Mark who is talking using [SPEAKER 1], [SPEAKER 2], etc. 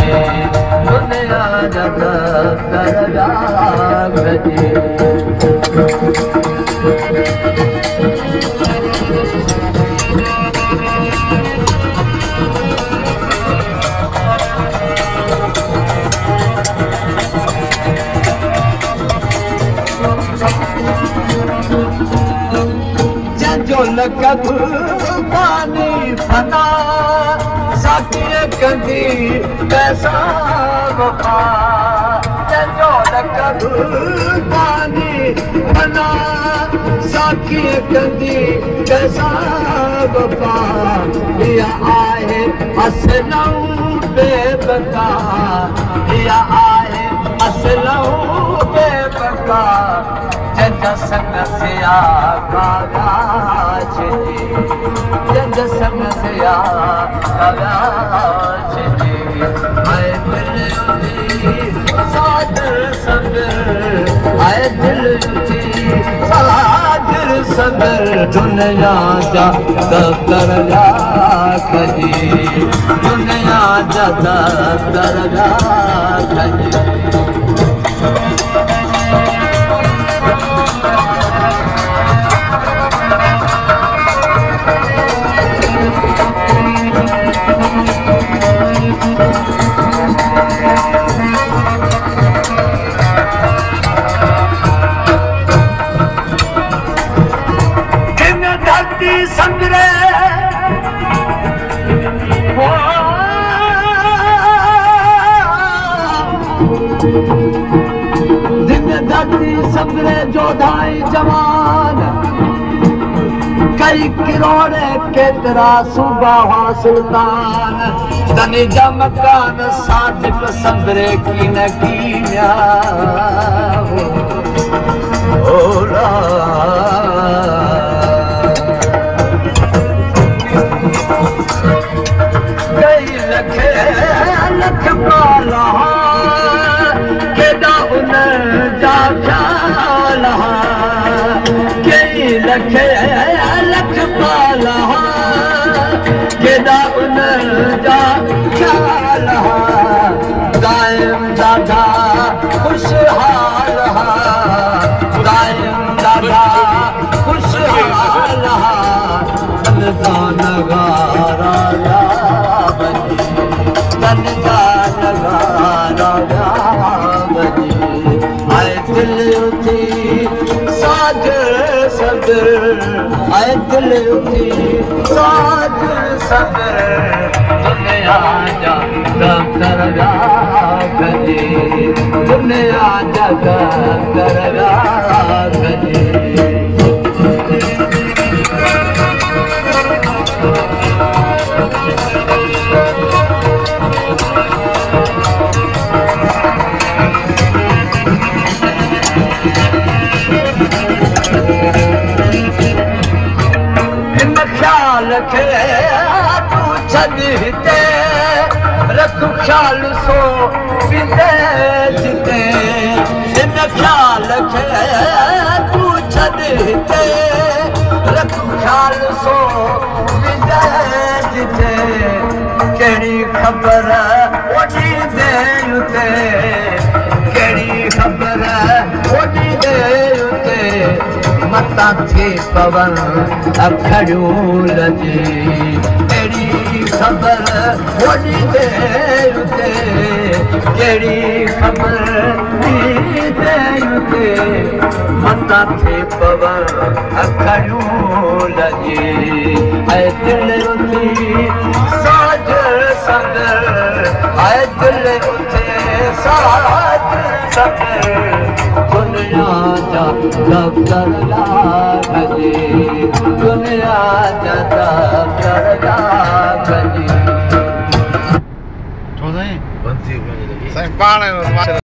[SPEAKER 1] दुनिया जो लकब पानी फना साकिए कंदी कैसा वफा जो लकब पानी फना साकिए कंदी कैसा वफा या आहे असलऊ बेबका या आहे असलऊ बेबका जंज संग सिया कागा छे जंज संग सिया कागा छे आए दिल सादर सबर आए दिल सादर सबर दुनिया जा दरजा खजी दुनिया जा दरजा खजी संगरे दिन धरती संगरे जोधाई जवान कई किरोड़े केतरा सूबा सुल्तान तने जमकान साजिब संगरे की न कीन्या ओला लख पाला केॾा उन जा ख्याल कई लख पाला केॾा उन जा ख्याल क़ाइम दादा ख़ुशहाल क़ाइम दादा ख़ुशहाल नगारा आए दिल उठी साजर सदर आए दिल उठी साजर सदर दुनिया जा दरजा खजी दुनिया जा दरजा खजी तू छॾते रख ख़्याल सो जिते हिन ख़्याल खे तू छॾते रख ख़्याल सो जिते कहिड़ी ख़बर ओॾी दे उते कहिड़ी ख़बर ओॾी दे उते मता थी पवन अखड़ियूं लजी कहिड़ी ख़बर ओॾी देर उते कहिड़ी ख़बर दे उते मता थी पवन अखड़ियूं लजी ऐं दिल उथी साजर सदर ऐं दिल उथे साजर सदर दुनिया जा दरजा खजी दुनिया जा दरजा खजी
[SPEAKER 2] साईं पाण